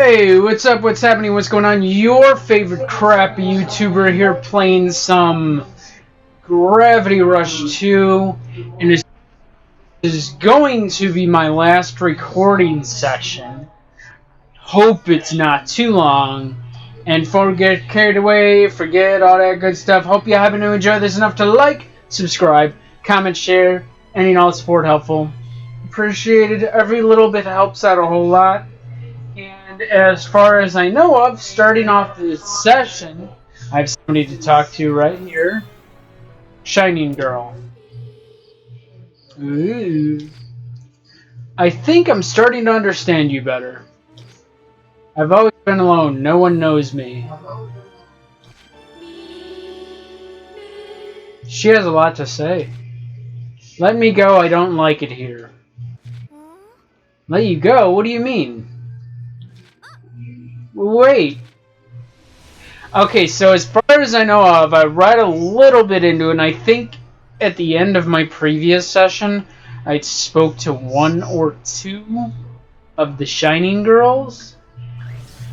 Hey, what's up? What's happening? What's going on? Your favorite crappy YouTuber here playing some Gravity Rush 2, and this is going to be my last recording session. Hope it's not too long. And before we get carried away, forget all that good stuff. Hope you happen to enjoy this enough to like, subscribe, comment, share, any and all support helpful. Appreciated. Every little bit helps out a whole lot. And as far as I know of, starting off this session, I have somebody to talk to right here. Shining Girl. Ooh. I think I'm starting to understand you better. I've always been alone. No one knows me. She has a lot to say. Let me go. I don't like it here. Let you go? What do you mean? Wait. Okay, so as far as I know of, I read a little bit into it, and I think at the end of my previous session, I spoke to one or two of the Shining Girls.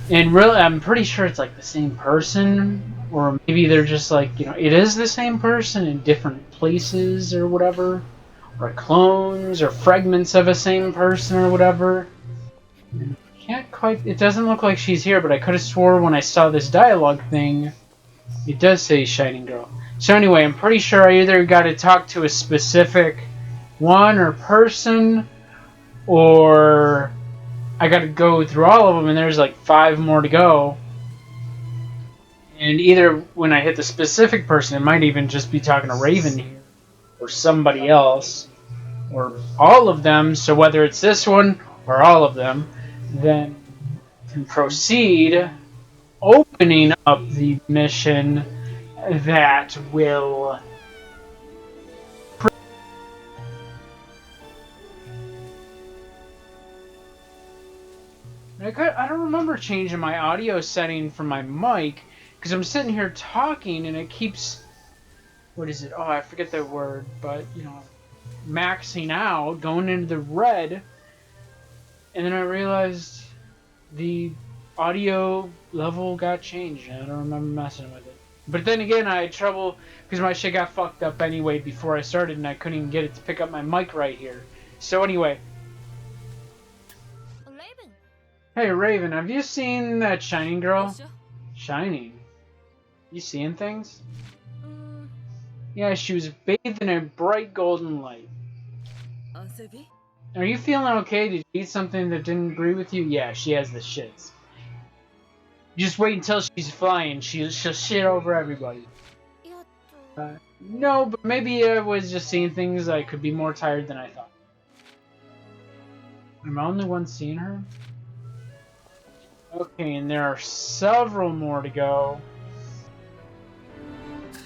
And really, I'm pretty sure it's like the same person, or maybe they're just like, it is the same person in different places or whatever, or clones or fragments of a same person or whatever. Can't quite. It doesn't look like she's here, but I could have swore when I saw this dialogue thing, it does say Shining Girl. So anyway, I'm pretty sure I either got to talk to a specific one or person, or I got to go through all of them, and there's like 5 more to go. And either when I hit the specific person, it might even just be talking to Raven here, or somebody else, or all of them. So whether it's this one or all of them, then can proceed opening up the mission that will I don't remember changing my audio setting for my mic because I'm sitting here talking and it keeps, what is it? Oh, I forget the word, but maxing out, going into the red, and then I realized the audio level got changed and I don't remember messing with it. But then again, I had trouble because my shit got fucked up anyway before I started and I couldn't even get it to pick up my mic right here. So anyway. Raven. Hey Raven, have you seen that Shining Girl? Shining? You seeing things? Yeah, she was bathed in a bright golden light. Are you feeling okay? Did you eat something that didn't agree with you? Yeah, she has the shits. Just wait until she's flying. She'll shit over everybody. No, but maybe I was just seeing things. I could be more tired than I thought. Am I the only one seeing her? Okay, and there are several more to go.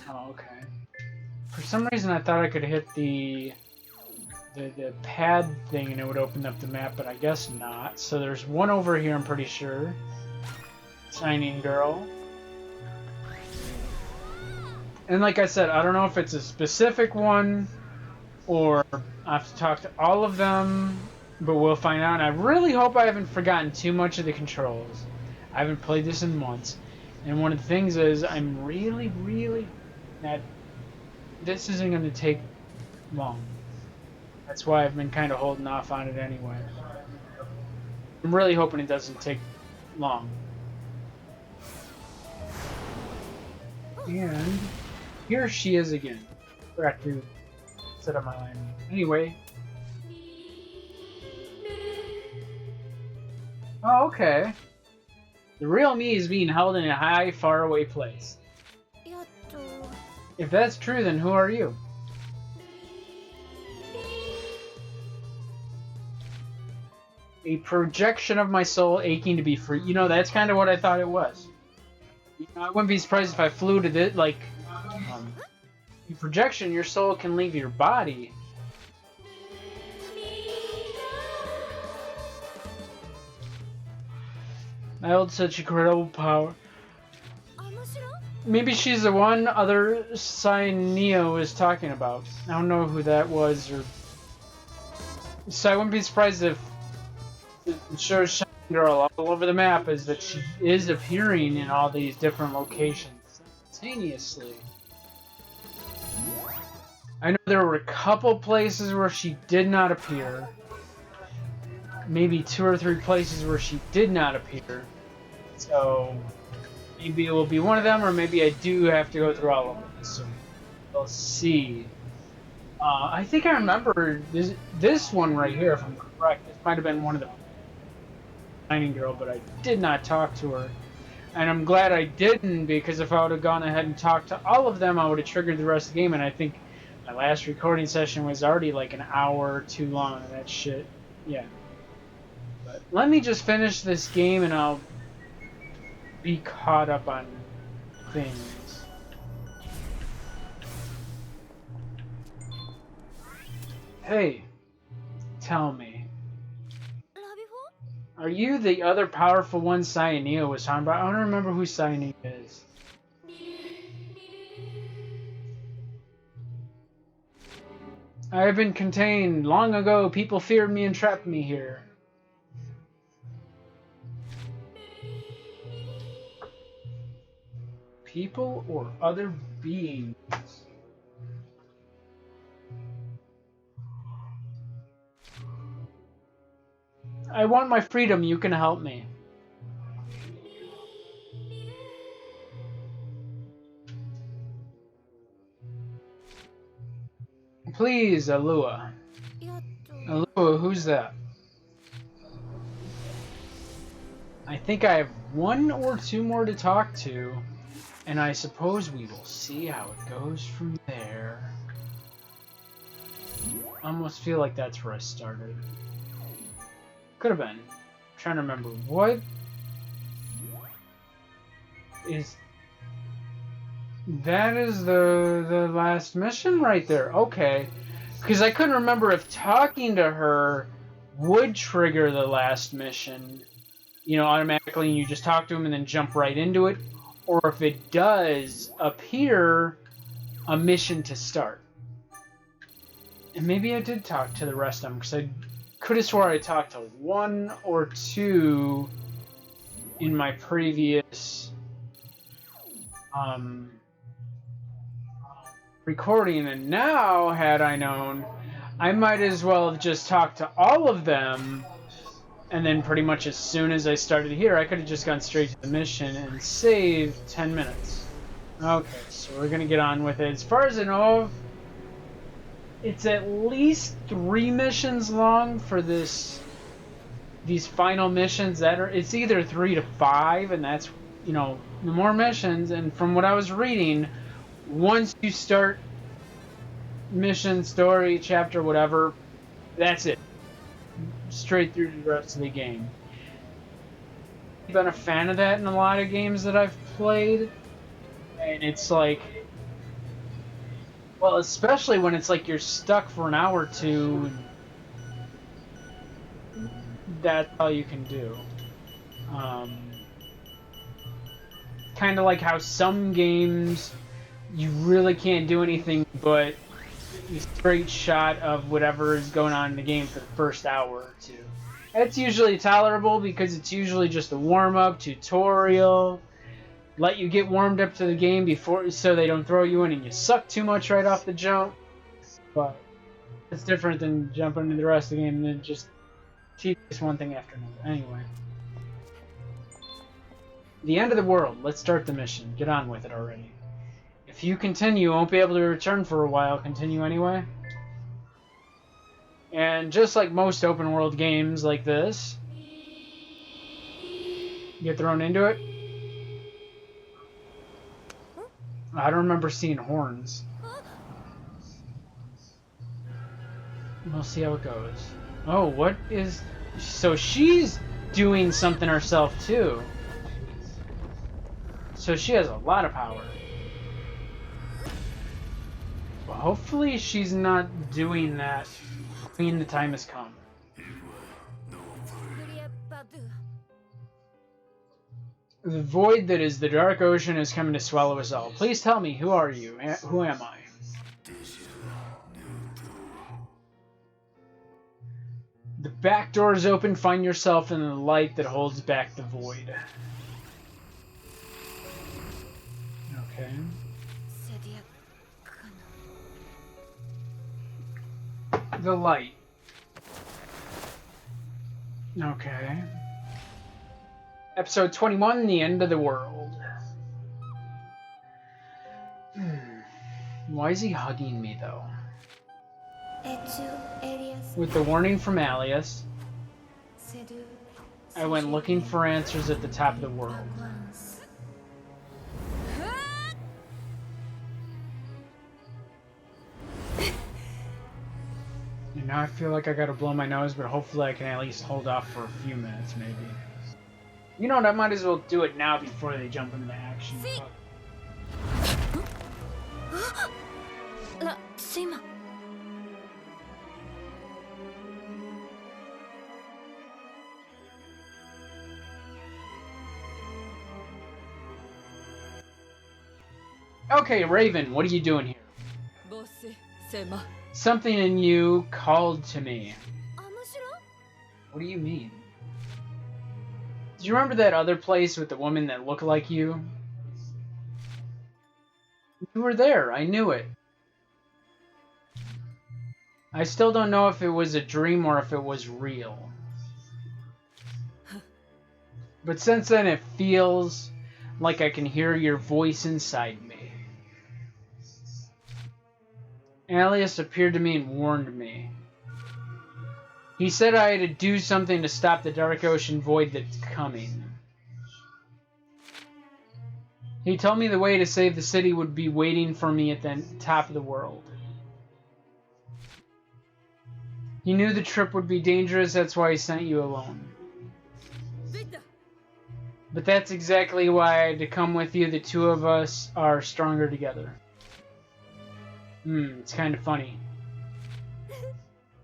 Oh, okay. For some reason, I thought I could hit the pad thing and it would open up the map, but I guess not. So there's one over here, I'm pretty sure. Shining Girl. And like I said, I don't know if it's a specific one or I have to talk to all of them, but we'll find out. And I really hope I haven't forgotten too much of the controls. I haven't played this in months. And one of the things is I'm really that this isn't going to take long. That's why I've been kind of holding off on it anyway. I'm really hoping it doesn't take long. And here she is again. Forgot to set up my line. Anyway. Oh, okay. The real me is being held in a high, faraway place. If that's true, then who are you? A projection of my soul aching to be free. You know, that's kind of what I thought it was. You know, I wouldn't be surprised if I flew to this, like, projection, your soul can leave your body. I hold such incredible power. Maybe she's the one other Neo is talking about. I don't know who that was, or so I wouldn't be surprised if it shows Shining girl all over the map is that she is appearing in all these different locations simultaneously. I know there were a couple places where she did not appear. Maybe 2 or 3 places where she did not appear. So maybe it will be one of them, or maybe I do have to go through all of them. So we'll see. I think I remember this one right here, if I'm correct. This might have been one of the mining girl, but I did not talk to her. And I'm glad I didn't, because if I would have gone ahead and talked to all of them, I would have triggered the rest of the game, and I think my last recording session was already like an hour too long, and that shit, yeah. But let me just finish this game, and I'll be caught up on things. Hey, tell me. Are you the other powerful one Cyanea was talking about? I don't remember who Cyanea is. I have been contained. Long ago, people feared me and trapped me here. People or other beings? I want my freedom. You can help me. Please, Alua. Alua, who's that? I think I have 1 or 2 more to talk to, and I suppose we will see how it goes from there. I almost feel like that's where I started. Could have been. I'm trying to remember. What is... That is the last mission right there. Okay. Because I couldn't remember if talking to her would trigger the last mission, you know, automatically, and you just talk to him and then jump right into it, or if it does appear a mission to start. And maybe I did talk to the rest of them, because I could have swore I talked to 1 or 2 in my previous recording, and now, had I known, I might as well have just talked to all of them, and then pretty much as soon as I started here, I could have just gone straight to the mission and saved 10 minutes. Okay, so we're gonna get on with it. As far as I know of, it's at least 3 missions long for these final missions. It's either 3 to 5, and that's, you know, the more missions. And from what I was reading, once you start mission, story, chapter, whatever, that's it. Straight through the rest of the game. I've been a fan of that in a lot of games that I've played, and it's like, well, especially when it's like you're stuck for an hour or two, that's all you can do. Kind of like how some games you really can't do anything but a straight shot of whatever is going on in the game for the first hour or two. That's usually tolerable because it's usually just a warm-up tutorial, let you get warmed up to the game before, so they don't throw you in and you suck too much right off the jump. But it's different than jumping into the rest of the game and then just teach one thing after another. Anyway. The end of the world. Let's start the mission. Get on with it already. If you continue, you won't be able to return for a while. Continue anyway. And just like most open world games like this, get thrown into it. I don't remember seeing horns. We'll see how it goes. Oh, what is... So she's doing something herself too. So she has a lot of power. Well, hopefully she's not doing that when the time has come. The void that is the dark ocean is coming to swallow us all. Please tell me, who are you? Who am I? The back doors open, find yourself in the light that holds back the void. Okay. The light. Okay. Episode 21, The End of the World. Why is he hugging me, though? With the warning from Alias, I went looking for answers at the top of the world. And now I feel like I gotta blow my nose, but hopefully I can at least hold off for a few minutes, maybe. You know what, I might as well do it now before they jump into action. Okay, Raven, what are you doing here? Something in you called to me. What do you mean? Do you remember that other place with the woman that looked like you? You were there, I knew it. I still don't know if it was a dream or if it was real. But since then it feels like I can hear your voice inside me. Alias appeared to me and warned me. He said I had to do something to stop the Dark Ocean void that's coming. He told me the way to save the city would be waiting for me at the top of the world. He knew the trip would be dangerous, that's why he sent you alone. But that's exactly why I had to come with you. The two of us are stronger together. It's kind of funny.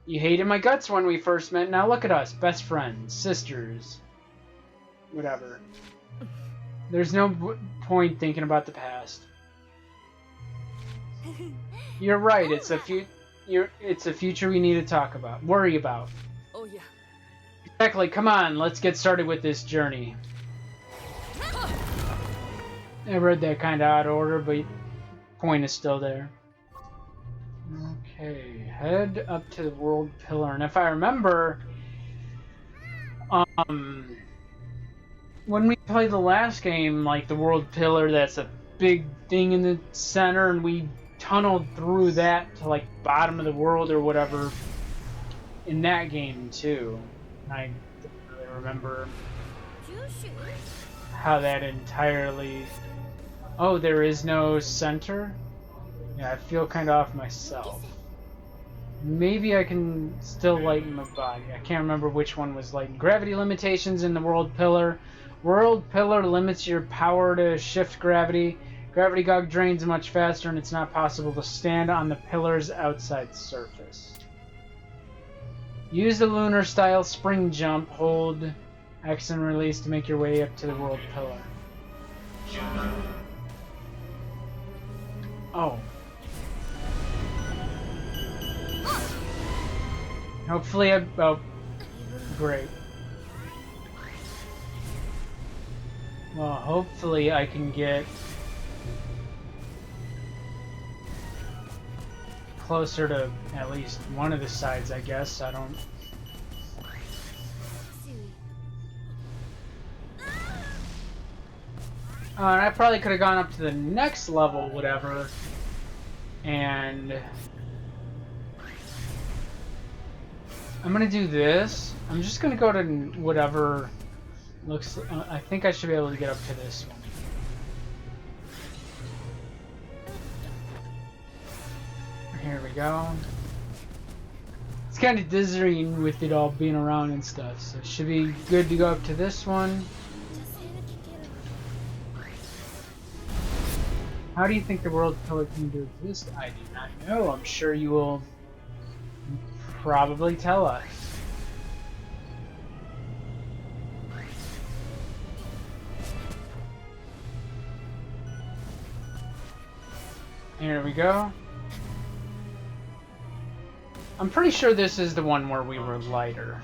You hated my guts when we first met, now look at us, best friends, sisters. Whatever. There's no point thinking about the past. You're right, it's a future we need to talk about, worry about. Oh yeah. Exactly, come on, let's get started with this journey. I read that kind of out of order, but point is still there. Okay, head up to the World Pillar, and if I remember, when we played the last game, like the World Pillar, that's a big thing in the center, and we tunneled through that to like bottom of the world or whatever in that game too. I don't really remember how that entirely... Oh, there is no center? Yeah, I feel kind of off myself. Maybe I can still lighten my body. I can't remember which one was lightened. Gravity limitations in the World Pillar. World Pillar limits your power to shift gravity. Gravity Gog drains much faster, and it's not possible to stand on the pillar's outside surface. Use the lunar-style spring jump. Hold X and release to make your way up to the World Pillar. Oh. Hopefully oh, great. Well, hopefully I can get closer to at least one of the sides, I guess. I don't... and I probably could have gone up to the next level, whatever, and... I'm gonna do this. I'm just gonna go to whatever looks... I think I should be able to get up to this one. Here we go. It's kind of dizzying with it all being around and stuff, so it should be good to go up to this one. How do you think the World Pillar came to exist? I do not know. I'm sure you will probably tell us. Here we go. I'm pretty sure this is the one where we were lighter.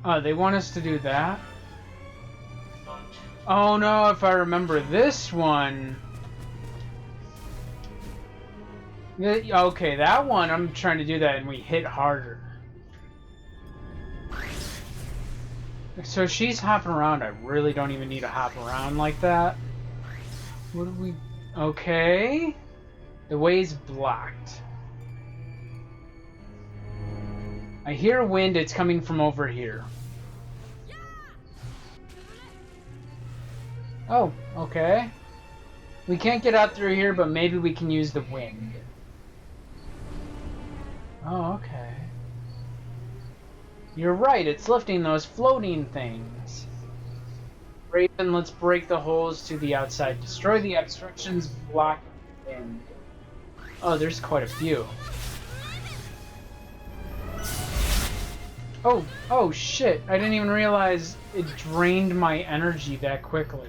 Oh, they want us to do that? Oh no, if I remember this one. Okay, that one, I'm trying to do that and we hit harder. So she's hopping around. I really don't even need to hop around like that. What do we... Okay. The way's blocked. I hear wind. It's coming from over here. Oh, okay. We can't get out through here, but maybe we can use the wind. Oh, okay. You're right, it's lifting those floating things. Raven, let's break the holes to the outside. Destroy the obstructions blocking the wind. Oh, there's quite a few. Oh shit, I didn't even realize it drained my energy that quickly.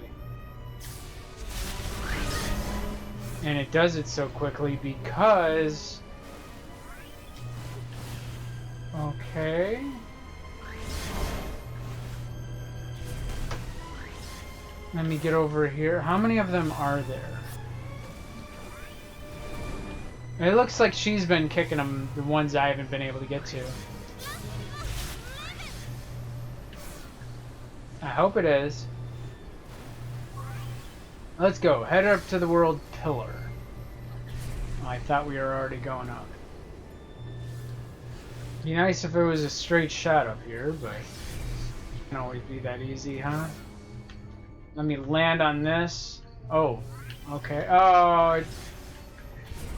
And it does it so quickly because... Okay. Let me get over here. How many of them are there? It looks like she's been kicking them, the ones I haven't been able to get to. I hope it is. Let's go. Head up to the world pillar. Oh, I thought we were already going up. Be nice if it was a straight shot up here, but it can always be that easy, huh? Let me land on this. Oh, okay. Oh,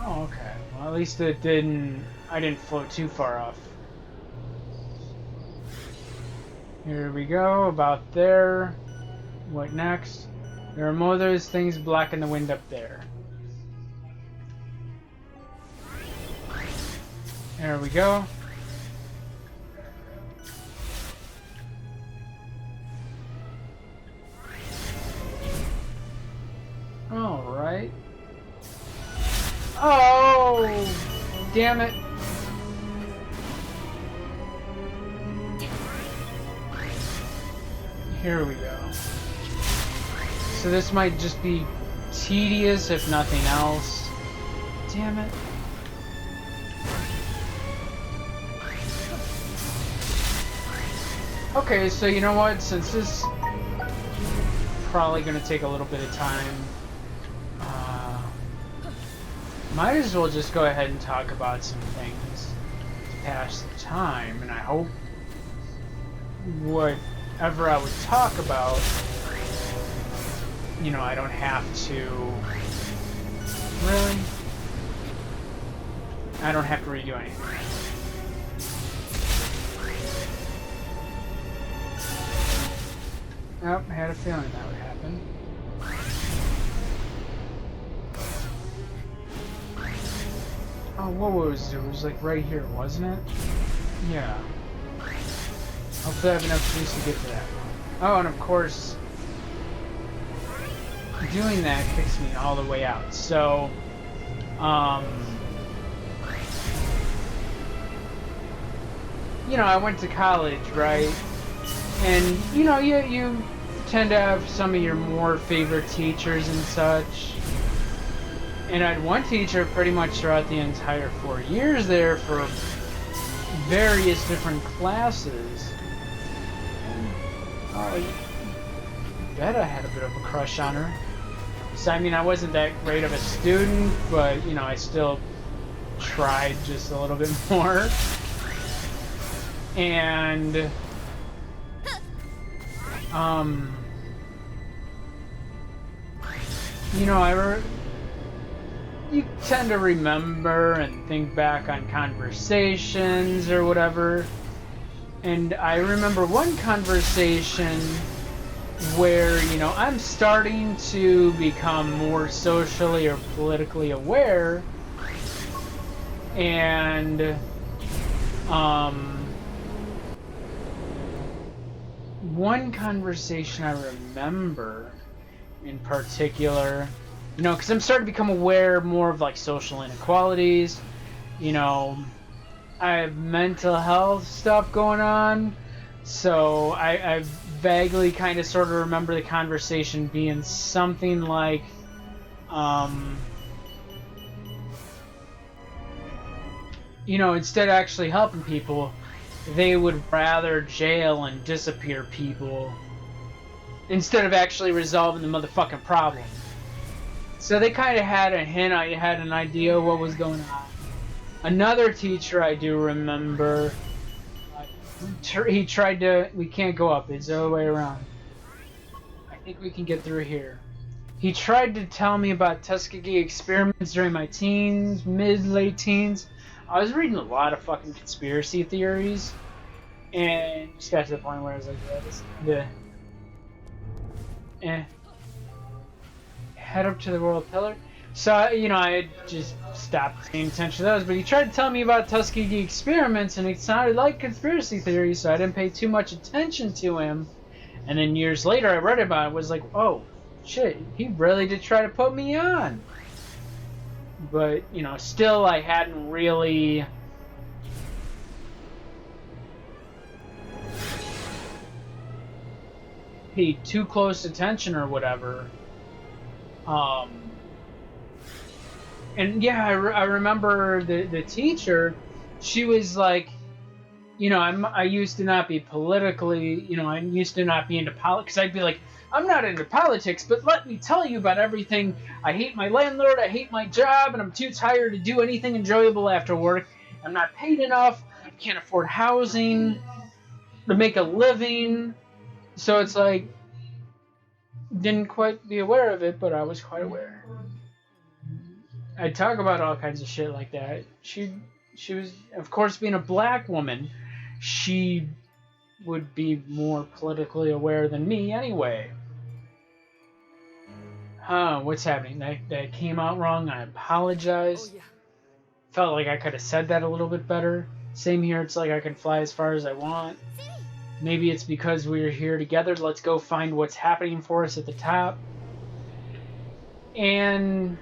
okay. Well, at least it didn't. I didn't float too far off. Here we go. About there. What next? There are more of those things blocking the wind up there. There we go. Alright. Oh! Damn it. Here we go. So this might just be tedious if nothing else. Damn it. Okay, so you know what? Since this is probably going to take a little bit of time, might as well just go ahead and talk about some things to pass the time, and I hope whatever I would talk about, you know, I don't have to... Really? I don't have to redo anything. Oh, I had a feeling that would happen. Oh, what was it? It was like right here, wasn't it? Yeah. Hopefully I have enough juice to get to that one. Oh, and of course, doing that kicks me all the way out. So, you know, I went to college, right? And, you know, you tend to have some of your more favorite teachers and such. And I had one teacher pretty much throughout the entire 4 years there for various different classes. And, I bet I had a bit of a crush on her. So, I mean, I wasn't that great of a student, but, you know, I still tried just a little bit more. And, you know, you tend to remember and think back on conversations or whatever. And I remember one conversation where, you know, I'm starting to become more socially or politically aware. And, one conversation I remember in particular, you know, because I'm starting to become aware more of like social inequalities. You know, I have mental health stuff going on, So I vaguely kind of sort of remember the conversation being something like, you know, instead of actually helping people, they would rather jail and disappear people instead of actually resolving the motherfucking problem. So they kind of had a hint, I had an idea what was going on. Another teacher I do remember, he tried to, we can't go up, it's the other way around. I think we can get through here. He tried to tell me about Tuskegee experiments during my teens, late teens. I was reading a lot of fucking conspiracy theories, and just got to the point where I was like, yeah, this is kinda... Head up to the Royal Pillar. So, you know, I had just stopped paying attention to those, but he tried to tell me about Tuskegee experiments, and it sounded like conspiracy theories, so I didn't pay too much attention to him. And then years later, I read about it, was like, oh, shit, he really did try to put me on. But, you know, still I hadn't really... paid too close attention or whatever. And yeah, I remember the teacher, she was like, you know, I used to not be politically, you know, I used to not be into politics. I'd be like, I'm not into politics, but let me tell you about everything. I hate my landlord, I hate my job, and I'm too tired to do anything enjoyable after work. I'm not paid enough, I can't afford housing to make a living. So it's like, didn't quite be aware of it, but I was quite aware. I'd talk about all kinds of shit like that. She was, of course, being a black woman, she would be more politically aware than me anyway. What's happening? That came out wrong. I apologize. Oh, yeah. Felt like I could have said that a little bit better. Same here, it's like I can fly as far as I want. Maybe it's because we're here together. Let's go find what's happening for us at the top. And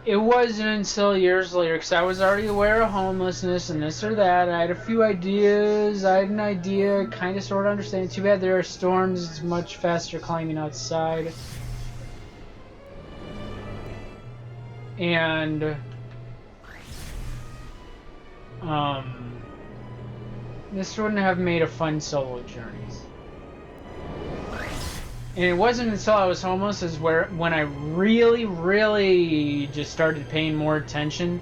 it wasn't until years later, because I was already aware of homelessness and this or that. I had a few ideas. I had an idea, kind of sort of understanding. Too bad there are storms. It's much faster climbing outside. And this wouldn't have made a fun solo journey. And it wasn't until I was homeless is when I really just started paying more attention.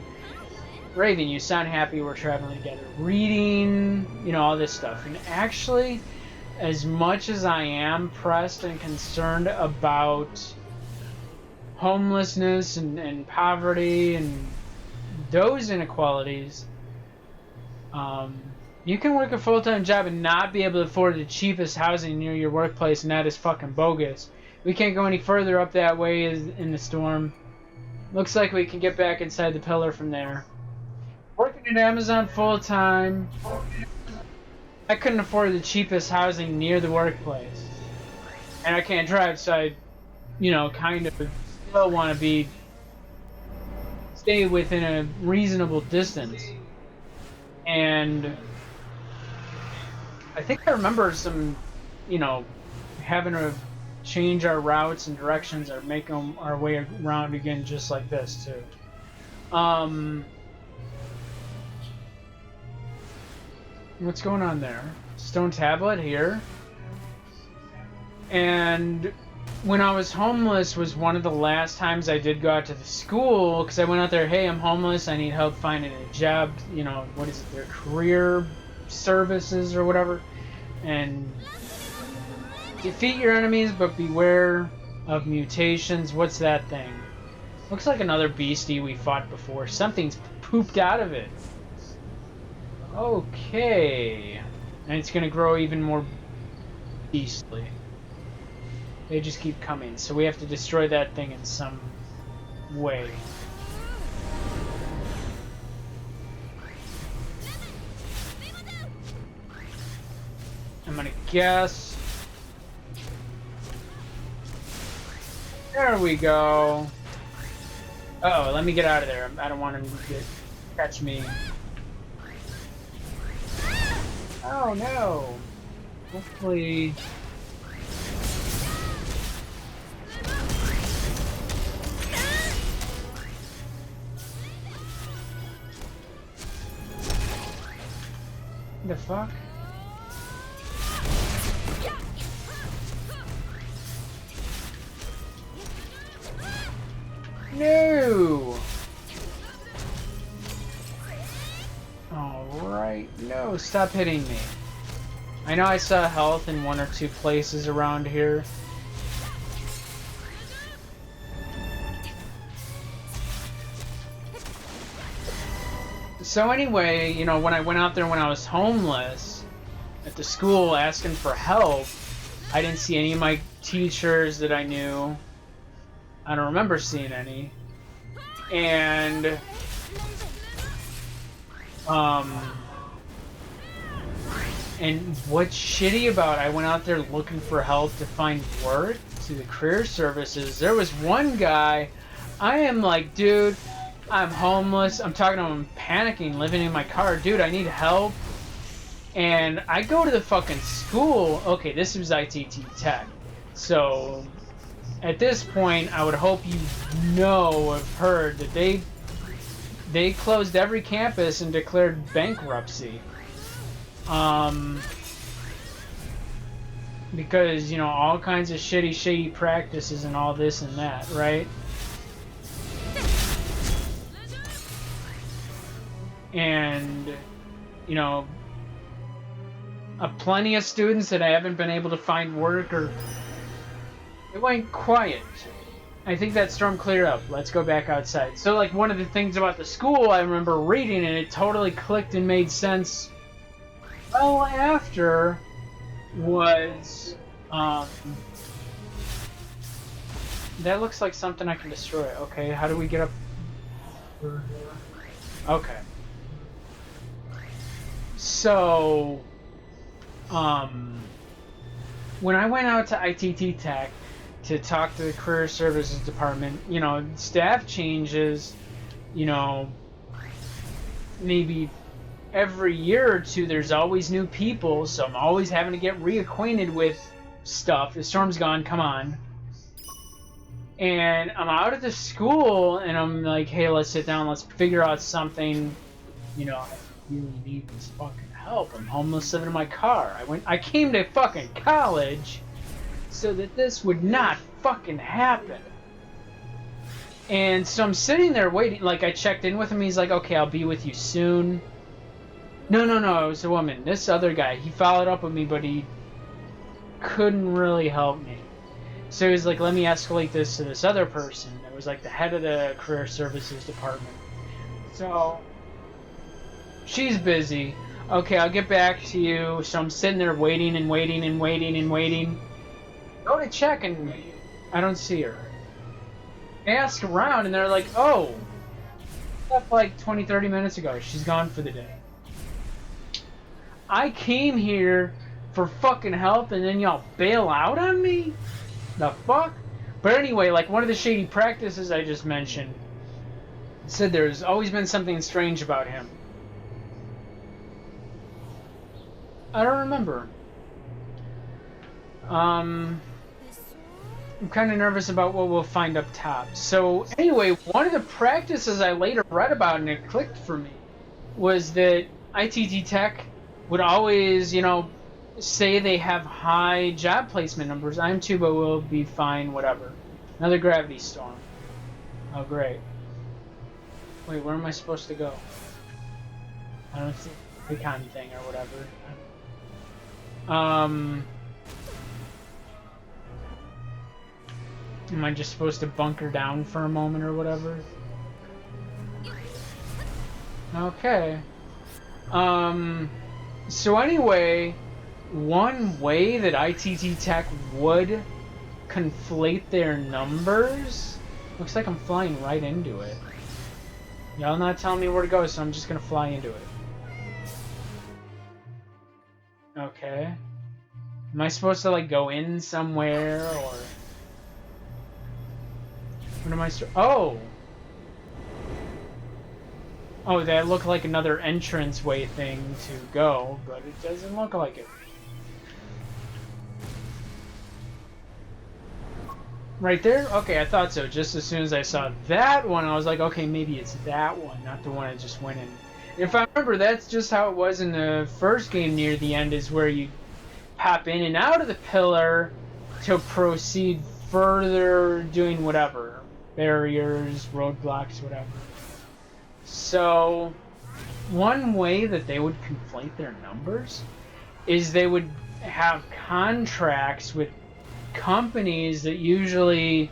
Raven, you sound happy we're traveling together. Reading, you know, all this stuff. And actually, as much as I am pressed and concerned about homelessness and poverty and those inequalities, you can work a full-time job and not be able to afford the cheapest housing near your workplace, and that is fucking bogus. We can't go any further up that way in the storm. Looks like we can get back inside the pillar from there. Working at Amazon full-time, I couldn't afford the cheapest housing near the workplace. And I can't drive, so I, you know, kind of still want to stay within a reasonable distance. And I think I remember some, you know, having to change our routes and directions or make our way around again just like this too. What's going on there? Stone tablet here. And when I was homeless was one of the last times I did go out to the school, because I went out there, hey, I'm homeless, I need help finding a job, you know, what is it, their career services or whatever, and defeat your enemies but beware of mutations. What's that thing? Looks like another beastie we fought before. Something's pooped out of it. Okay, and it's gonna grow even more beastly. They just keep coming, so we have to destroy that thing in some way. I'm gonna guess. There we go. Uh-oh, let me get out of there. I don't want him to catch me. Oh no! Hopefully... The fuck? No! Alright, no, stop hitting me. I know I saw health in one or two places around here. So anyway, you know, when I went out there when I was homeless at the school asking for help, I didn't see any of my teachers that I knew. I don't remember seeing any. And and what's shitty about it, I went out there looking for help to find work to the career services. There was one guy, I am like, dude, I'm homeless. I'm talking to him, panicking, living in my car. Dude, I need help. And I go to the fucking school. Okay, this was ITT Tech. So, at this point, I would hope you know, have heard that they closed every campus and declared bankruptcy. Because, you know, all kinds of shady practices and all this and that, right? And, you know, plenty of students that I haven't been able to find work, or it went quiet. I think that storm cleared up. Let's go back outside. So, like, one of the things about the school I remember reading, and it totally clicked and made sense well after, was, that looks like something I can destroy. Okay, how do we get up? Okay. So, when I went out to ITT Tech to talk to the Career Services Department, you know, staff changes, you know, maybe every year or two there's always new people, so I'm always having to get reacquainted with stuff. The storm's gone, come on. And I'm out at the school, and I'm like, hey, let's sit down, let's figure out something, you know, really need this fucking help. I'm homeless, living in my car. I came to fucking college so that this would not fucking happen. And so I'm sitting there waiting, like, I checked in with him, he's like, okay, I'll be with you soon. No, it was a woman. This other guy, he followed up with me, but he couldn't really help me. So he was like, let me escalate this to this other person. It was like the head of the Career Services Department. So she's busy. Okay, I'll get back to you. So I'm sitting there waiting and waiting and waiting and waiting. Go to check and I don't see her. I ask around and they're like, oh, left like 20-30 minutes ago. She's gone for the day. I came here for fucking help and then y'all bail out on me? The fuck? But anyway, like, one of the shady practices I just mentioned said there's always been something strange about him. I don't remember. I'm kind of nervous about what we'll find up top. So anyway, one of the practices I later read about and it clicked for me was that ITT Tech would always, you know, say they have high job placement numbers. I'm too, but we'll be fine, whatever. Another gravity storm. Oh, great. Wait, where am I supposed to go? I don't see the icon thing or whatever. Am I just supposed to bunker down for a moment or whatever? Okay. So anyway, one way that ITT Tech would conflate their numbers... Looks like I'm flying right into it. Y'all not telling me where to go, so I'm just gonna fly into it. Okay. Am I supposed to, like, go in somewhere, or... What am I... Oh! Oh, that looked like another entranceway thing to go, but it doesn't look like it. Right there? Okay, I thought so. Just as soon as I saw that one, I was like, okay, maybe it's that one, not the one I just went in. If I remember, that's just how it was in the first game near the end, is where you pop in and out of the pillar to proceed further doing whatever. Barriers, roadblocks, whatever. So, one way that they would conflate their numbers is they would have contracts with companies that usually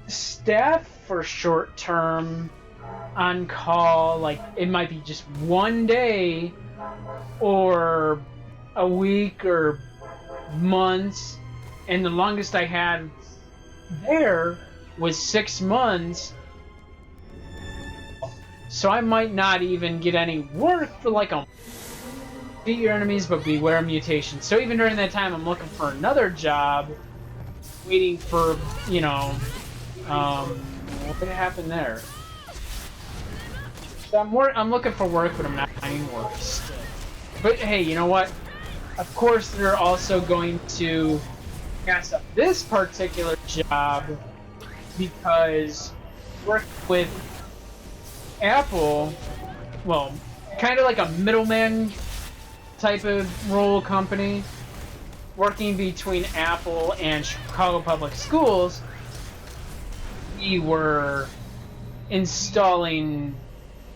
staff for short term on call, like it might be just one day or a week or months, and the longest I had there was 6 months, so I might not even get any work for like a beat your enemies, but beware mutations. So even during that time, I'm looking for another job, waiting for, you know, what could happen there? So I'm looking for work, but I'm not finding work still. But hey, you know what? Of course, they're also going to pass up this particular job because working with Apple, well, kind of like a middleman type of role company, working between Apple and Chicago Public Schools. We were installing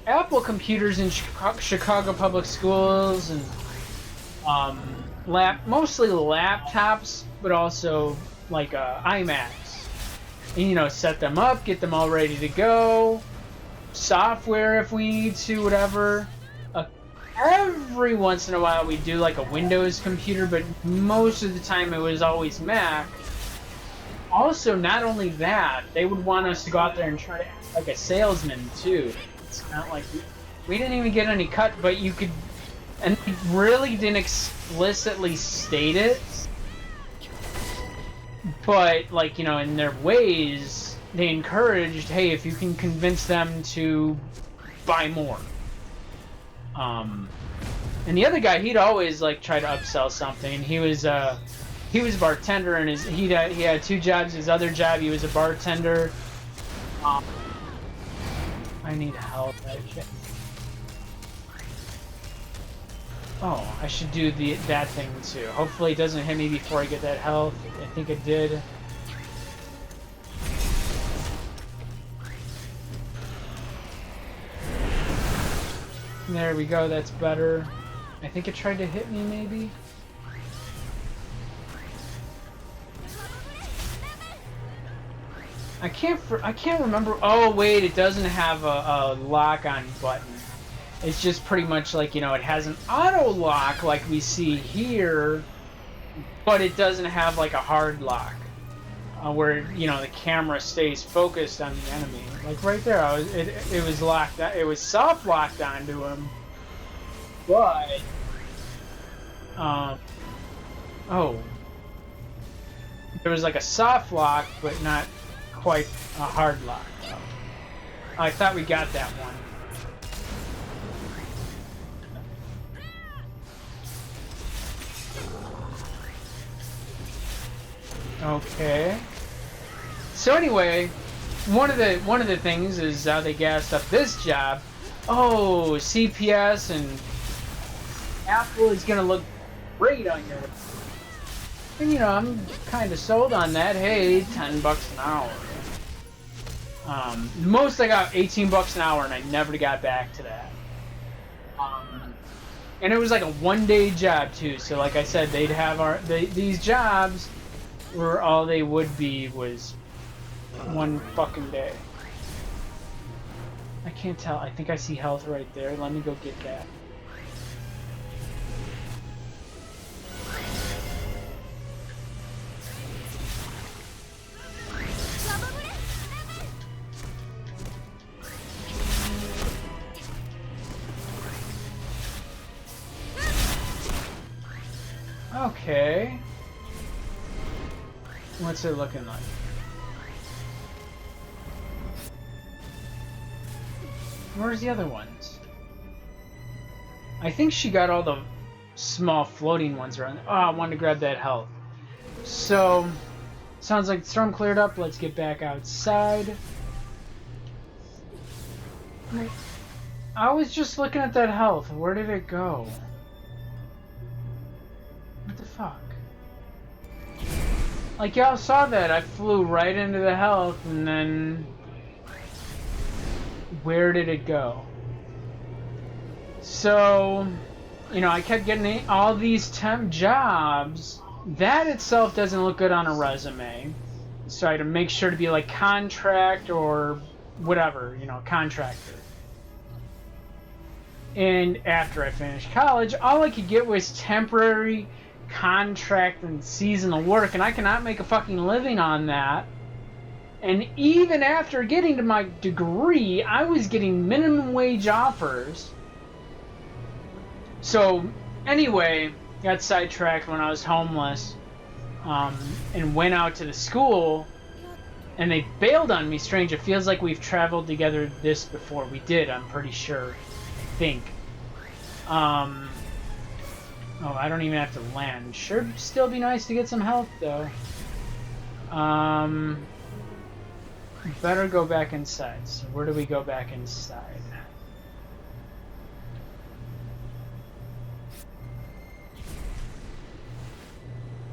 Apple computers in Chicago Public Schools, and mostly laptops, but also like iMacs. And, you know, set them up, get them all ready to go, software if we need to, whatever. Every once in a while we do like a Windows computer, but most of the time it was always Mac. Also, not only that, they would want us to go out there and try to act like a salesman too. It's not like we didn't even get any cut, but you could, and they really didn't explicitly state it, but like, you know, in their ways, they encouraged, hey, if you can convince them to buy more. And the other guy, he'd always like try to upsell something. He was a bartender, and he had 2 jobs. His other job, he was a bartender. I need help. Oh, I should do that thing too. Hopefully, it doesn't hit me before I get that health. I think it did. There we go, that's better. I think it tried to hit me, maybe? I can't remember. Oh, wait, it doesn't have a lock-on button. It's just pretty much like, you know, it has an auto-lock like we see here, but it doesn't have like a hard lock. Where, you know, the camera stays focused on the enemy. Like right there, it was locked. It was soft locked onto him, but oh, there was like a soft lock, but not quite a hard lock. I thought we got that one. Okay. So anyway, one of the things is how they gassed up this job. Oh, CPS and Apple is gonna look great on your. And you know, I'm kind of sold on that. Hey, $10 an hour. Most I got $18 an hour, and I never got back to that. And it was like a one-day job too. So like I said, they'd have these jobs where all they would be was one fucking day. I can't tell. I think I see health right there. Let me go get that. Okay. What's it looking like? Where's the other ones? I think she got all the small floating ones around. Oh, I wanted to grab that health. So, sounds like the storm cleared up. Let's get back outside. I was just looking at that health. Where did it go? What the fuck? Like, y'all saw that. I flew right into the health, and then... Where did it go? So, you know, I kept getting all these temp jobs. That itself doesn't look good on a resume. So I had to make sure to be like contract or whatever, you know, contractor. And after I finished college, all I could get was temporary contract and seasonal work, and I cannot make a fucking living on that. And even after getting to my degree, I was getting minimum wage offers. So, anyway, got sidetracked when I was homeless, and went out to the school, and they bailed on me. Strange, it feels like we've traveled together this before. We did, I'm pretty sure. I think. Oh, I don't even have to land. Sure, still be nice to get some health, though. Better go back inside. So where do we go back inside?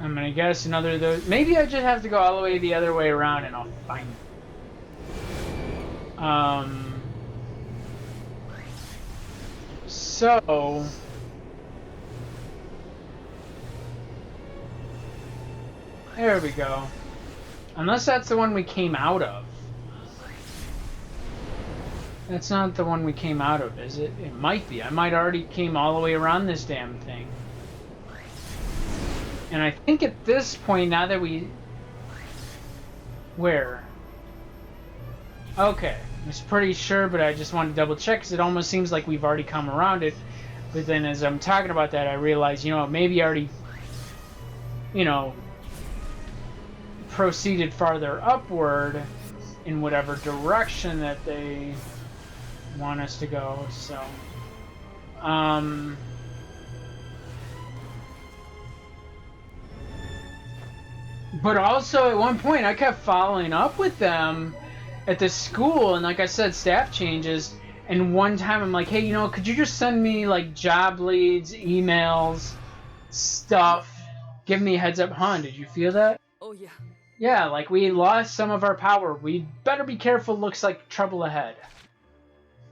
I'm gonna guess another of those. Maybe I just have to go all the way the other way around and I'll find it. So... There we go. Unless that's the one we came out of. That's not the one we came out of, is it? It might be. I might already came all the way around this damn thing. And I think at this point, now that we... Where? Okay. I was pretty sure, but I just wanted to double check, because it almost seems like we've already come around it. But then as I'm talking about that, I realized, you know, maybe I already... You know... proceeded farther upward in whatever direction that they want us to go, so but also at one point I kept following up with them at the school, and like I said, staff changes, and one time I'm like, hey, you know, could you just send me like job leads, emails, stuff, give me a heads up. Huh, did you feel that? Oh yeah. Yeah, like we lost some of our power. We better be careful, looks like trouble ahead.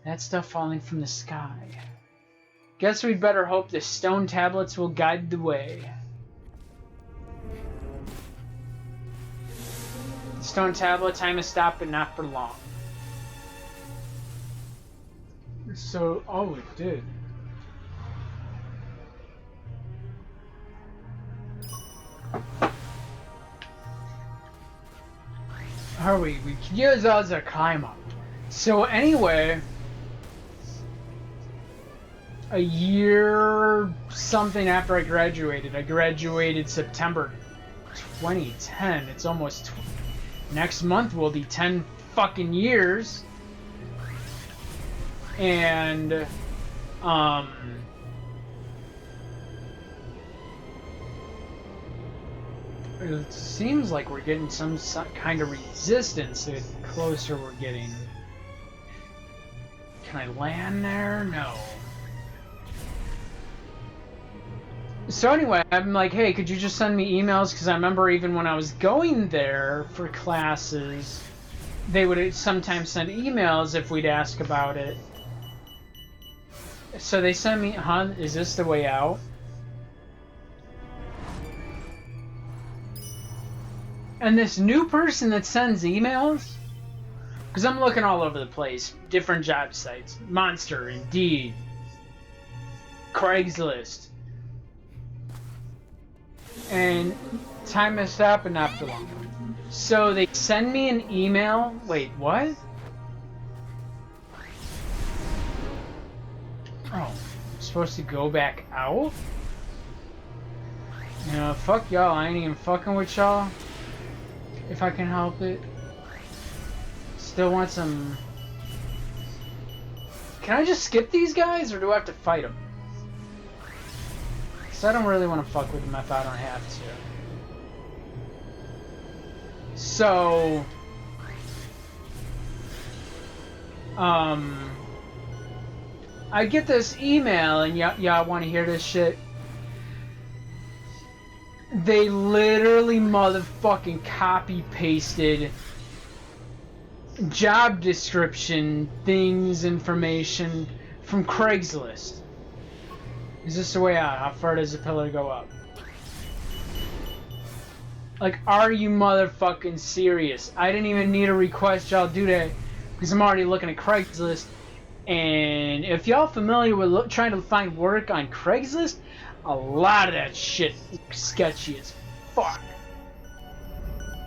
That stuff falling from the sky. Guess we'd better hope the stone tablets will guide the way. The stone tablet, time has stopped, but not for long. So, oh, it did. Are we can use those as a climb up. So anyway, a year something after I graduated September 2010. It's almost next month will be 10 fucking years. And it seems like we're getting some kind of resistance the closer we're getting. Can I land there? No. So anyway, I'm like, hey, could you just send me emails? Because I remember even when I was going there for classes, they would sometimes send emails if we'd ask about it. So they sent me, huh, is this the way out? And this new person that sends emails, because I'm looking all over the place, different job sites, Monster, Indeed, Craigslist, and time has stopped, but not for long. So they send me an email. Wait, what? Oh, I'm supposed to go back out? You know, fuck y'all. I ain't even fucking with y'all. If I can help it. Still want some... Can I just skip these guys, or do I have to fight them? Because I don't really want to fuck with them if I don't have to. So... I get this email, and y'all want to hear this shit? They literally motherfucking copy-pasted job description, things, information from Craigslist. Is this the way out? How far does the pillar go up? Like, are you motherfucking serious? I didn't even need to request y'all do that because I'm already looking at Craigslist. And if y'all familiar with trying to find work on Craigslist, a lot of that shit is sketchy as fuck.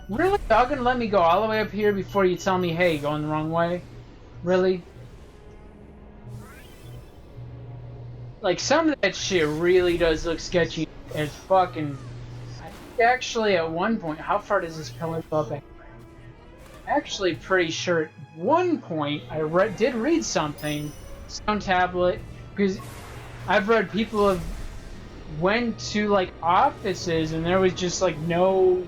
Really? Y'all gonna let me go all the way up here before you tell me, hey, going the wrong way? Really? Like, some of that shit really does look sketchy as fucking... Actually, at one point, how far does this pillar go up? Actually, pretty sure at one point I did read something, Stone Tablet, because I've read people have went to like offices and there was just like no,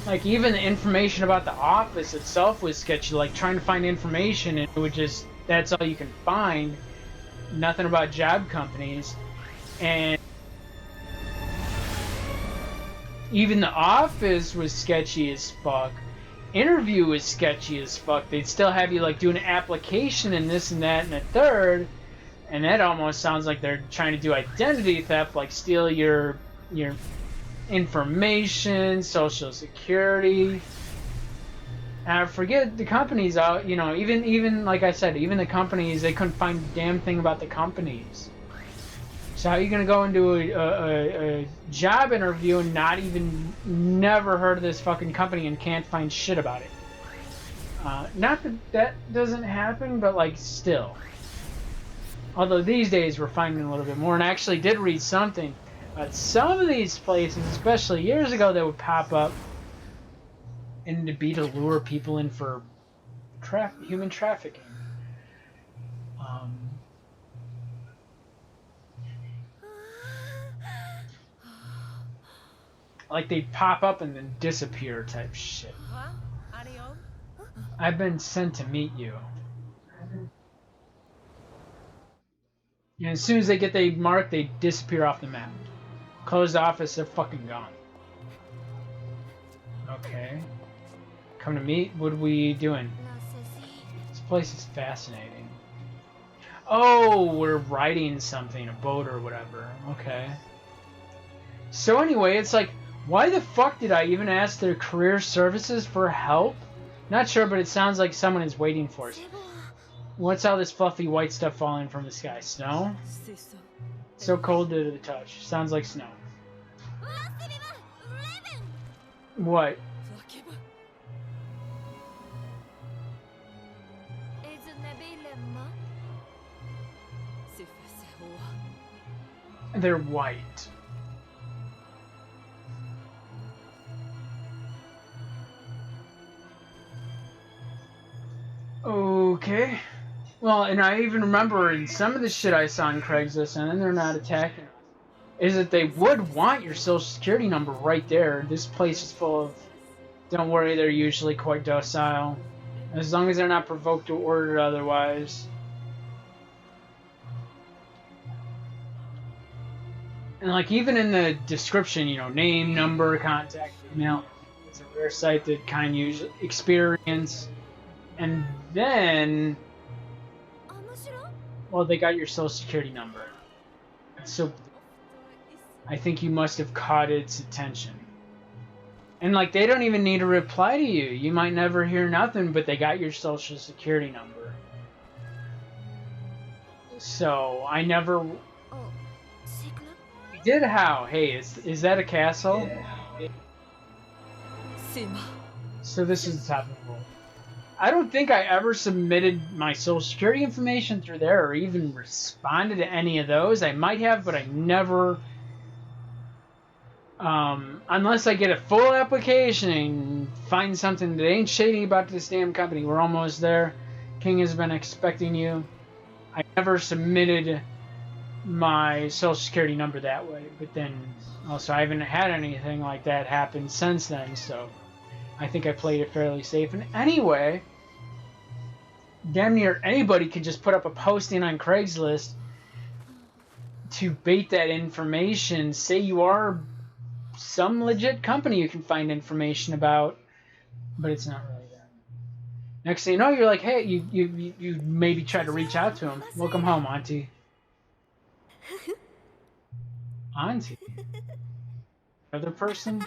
like even the information about the office itself was sketchy. Like trying to find information and it would just, that's all you can find. Nothing about job companies, and even the office was sketchy as fuck. Interview was sketchy as fuck. They'd still have you like do an application and this and that and a third, and that almost sounds like they're trying to do identity theft, like steal your information, social security. And I forget the companies out, you know, even like I said, even the companies, they couldn't find a damn thing about the companies. So how are you gonna go into a job interview and never heard of this fucking company and can't find shit about it? Not that that doesn't happen, but like still. Although these days we're finding a little bit more, and I actually did read something about some of these places, especially years ago, that would pop up and to be to lure people in for human trafficking. Like they'd pop up and then disappear type shit. I've been sent to meet you. And as soon as they get the mark, they disappear off the map. Closed office, they're fucking gone. Okay. Come to meet? What are we doing? This place is fascinating. Oh, we're riding something, a boat or whatever. Okay. So anyway, it's like, why the fuck did I even ask their career services for help? Not sure, but it sounds like someone is waiting for us. What's all this fluffy white stuff falling from the sky? Snow? So cold to the touch. Sounds like snow. What? They're white. Okay. Well, and I even remember in some of the shit I saw on Craigslist, and then they're not attacking us, is that they would want your social security number right there. This place is full of... Don't worry, they're usually quite docile. As long as they're not provoked or ordered otherwise. And like even in the description, you know, name, number, contact, email. It's a rare site that kind of use experience. And then, well, they got your social security number. So I think you must have caught its attention. And like they don't even need to reply to you. You might never hear nothing, but they got your social security number. So I never... We did how? Hey, is that a castle? So this is the top of the world. I don't think I ever submitted my social security information through there or even responded to any of those. I might have, but I never... unless I get a full application and find something that ain't shady about this damn company. We're almost there. King has been expecting you. I never submitted my social security number that way, but then also I haven't had anything like that happen since then, so I think I played it fairly safe. And anyway, damn near anybody can just put up a posting on Craigslist to bait that information. Say you are some legit company you can find information about, but it's not really that. Next thing you know, you're like, hey, you maybe try to reach out to him. Welcome home, Auntie. Auntie? Other person?